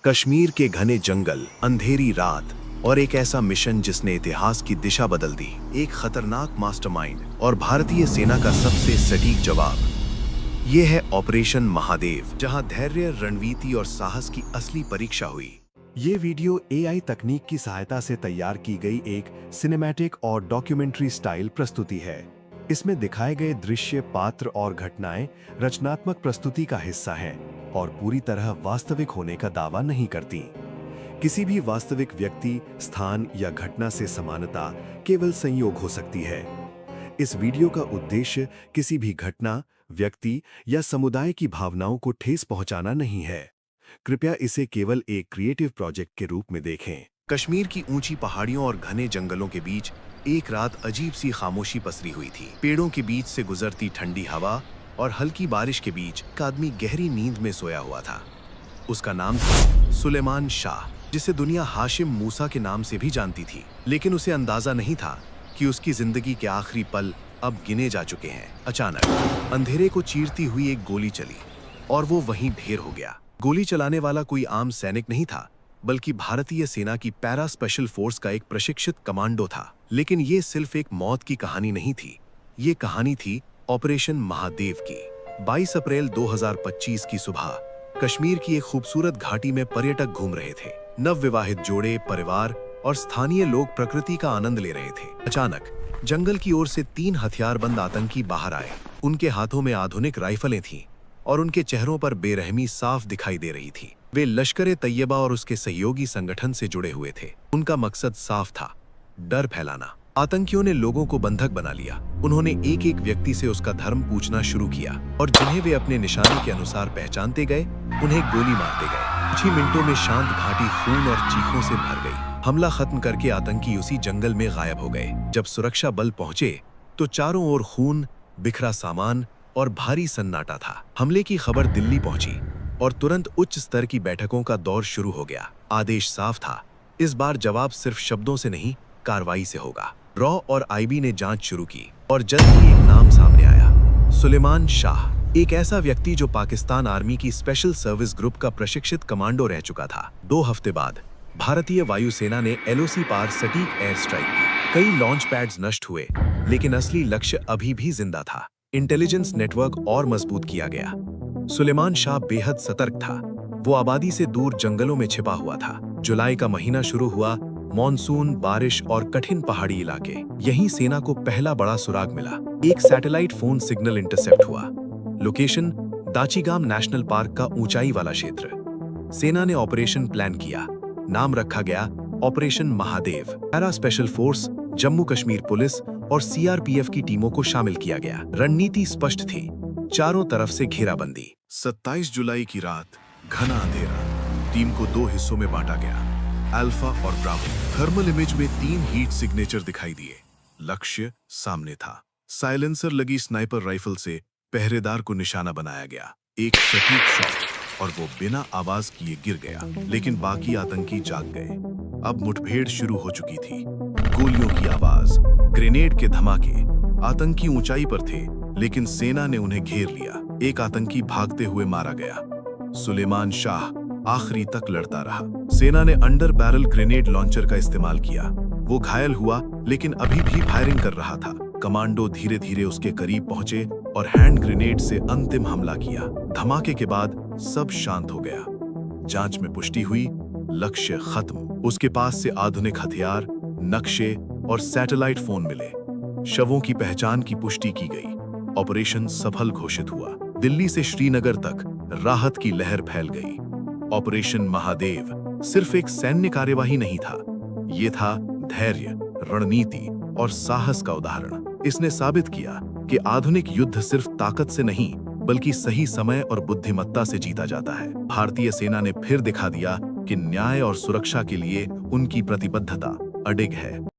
कश्मीर के घने जंगल, अंधेरी रात और एक ऐसा मिशन जिसने इतिहास की दिशा बदल दी। एक खतरनाक मास्टरमाइंड और भारतीय सेना का सबसे सटीक जवाब। ये है ऑपरेशन महादेव, जहां धैर्य, रणनीति और साहस की असली परीक्षा हुई। ये वीडियो एआई तकनीक की सहायता से तैयार की गई एक सिनेमैटिक और डॉक्यूमेंट्री स्टाइल प्रस्तुति है। इसमें दिखाए गए दृश्य, पात्र और घटनाएं रचनात्मक प्रस्तुति का हिस्सा हैं और पूरी तरह वास्तविक होने का दावा नहीं करती। किसी भी वास्तविक व्यक्ति, स्थान या घटना से समानता केवल संयोग हो सकती है। इस वीडियो का उद्देश्य किसी भी घटना, व्यक्ति या समुदाय की भावनाओं को ठेस पहुंचाना नहीं है। कृपया इसे केवल एक क्रिएटिव प्रोजेक्ट के रूप में देखें। कश्मीर की ऊंची पहाड़ियों और घने जंगलों के बीच एक रात अजीब सी खामोशी पसरी हुई थी। पेड़ों के बीच से गुजरती ठंडी हवा और हल्की बारिश के बीच एक आदमी गहरी नींद में सोया हुआ था। उसका नाम था सुलेमान शाह, जिसे दुनिया हाशिम मूसा के नाम से भी जानती थी। लेकिन उसे अंदाजा नहीं था कि उसकी जिंदगी के आखिरी पल अब गिने जा चुके हैं। अचानक अंधेरे को चीरती हुई एक गोली चली और वो वहीं ढेर हो गया। गोली चलाने वाला कोई आम सैनिक नहीं था, बल्कि भारतीय सेना की पैरा स्पेशल फोर्स का एक प्रशिक्षित कमांडो था। लेकिन ये सिर्फ एक मौत की कहानी नहीं थी, ये कहानी थी ऑपरेशन महादेव की। 22 अप्रैल 2025 की सुबह कश्मीर की एक खूबसूरत घाटी में पर्यटक घूम रहे थे। नवविवाहित जोड़े, परिवार और स्थानीय लोग प्रकृति का आनंद ले रहे थे। अचानक जंगल की ओर से 3 हथियारबंद आतंकी बाहर आए। उनके हाथों में आधुनिक राइफलें थीं और उनके चेहरों पर बेरहमी साफ दिखाई दे रही थी। वे लश्कर-ए-तैयबा और उसके सहयोगी संगठन से जुड़े हुए थे। उनका मकसद साफ था, डर फैलाना। आतंकियों ने लोगों को बंधक बना लिया। उन्होंने एक एक व्यक्ति से उसका धर्म पूछना शुरू किया और जिन्हें वे अपने निशाने के अनुसार पहचानते गए, उन्हें गोली मारते गए। कुछ ही मिनटों में शांत घाटी खून और चीखों से भर गई। हमला खत्म करके आतंकी उसी जंगल में गायब हो गए। जब सुरक्षा बल पहुंचे तो चारों ओर खून, बिखरा सामान और भारी सन्नाटा था। हमले की खबर दिल्ली पहुंची और तुरंत उच्च स्तर की बैठकों का दौर शुरू हो गया। आदेश साफ था, इस बार जवाब सिर्फ शब्दों से नहीं, कार्रवाई से होगा। रॉ और आईबी ने जांच शुरू की और जल्द ही एक नाम सामने आया, सुलेमान शाह। एक ऐसा व्यक्ति जो पाकिस्तान आर्मी की स्पेशल सर्विस ग्रुप का प्रशिक्षित कमांडो रह चुका था। 2 हफ्ते बाद भारतीय वायुसेना ने एलओसी पार सटीक एयर स्ट्राइक की। कई लॉन्च पैड्स नष्ट हुए, लेकिन असली लक्ष्य अभी भी जिंदा था। इंटेलिजेंस नेटवर्क और मजबूत किया गया। सुलेमान शाह बेहद सतर्क था। वो आबादी से दूर जंगलों में छिपा हुआ था। जुलाई का महीना शुरू हुआ। मॉनसून, बारिश और कठिन पहाड़ी इलाके। यहीं सेना को पहला बड़ा सुराग मिला। एक सैटेलाइट फोन सिग्नल इंटरसेप्ट हुआ। लोकेशन दाचीगाम नेशनल पार्क का ऊंचाई वाला क्षेत्र। सेना ने ऑपरेशन प्लान किया। नाम रखा गया operation Mahadev. Para special force, Jammu Kashmir police और सीआरपीएफ की टीमों को शामिल किया गया। रणनीति स्पष्ट थी, चारों तरफ से घेराबंदी। 27 जुलाई की रात, घना अंधेरा। टीम को 2 हिस्सों में बांटा गया, अल्फा और ब्रावो। थर्मल इमेज में 3 हीट सिग्नेचर दिखाई दिए। लक्ष्य सामने था। साइलेंसर लगी स्नाइपर राइफल से पहरेदार को निशाना बनाया गया। एक सटीक शॉट और वो बिना आवाज किए गिर गया। लेकिन बाकी आतंकी जाग गए। अब मुठभेड़ शुरू हो चुकी थी। गोलियों की आवाज, ग्रेनेड के धमाके। आतंकी ऊंचाई पर थे, लेकिन सेना ने उन्हें घेर लिया। एक आतंकी भागते हुए मारा गया। सुलेमान शाह आखिरी तक लड़ता रहा। सेना ने अंडर बैरल ग्रेनेड लॉन्चर का इस्तेमाल किया। वो घायल हुआ, लेकिन अभी भी फायरिंग कर रहा था। कमांडो धीरे धीरे उसके करीब पहुंचे और हैंड ग्रेनेड से अंतिम हमला किया। धमाके के बाद सब शांत हो गया। जांच में पुष्टि हुई, लक्ष्य खत्म। उसके पास से आधुनिक हथियार, नक्शे और सैटेलाइट फोन मिले। शवों की पहचान की पुष्टि की गई। ऑपरेशन सफल घोषित हुआ। दिल्ली से श्रीनगर तक राहत की लहर फैल गई। ऑपरेशन महादेव सिर्फ एक सैन्य कार्यवाही नहीं था, ये था धैर्य, रणनीति और साहस का उदाहरण। इसने साबित किया कि आधुनिक युद्ध सिर्फ ताकत से नहीं, बल्कि सही समय और बुद्धिमत्ता से जीता जाता है। भारतीय सेना ने फिर दिखा दिया कि न्याय और सुरक्षा के लिए उनकी प्रतिबद्धता अडिग है।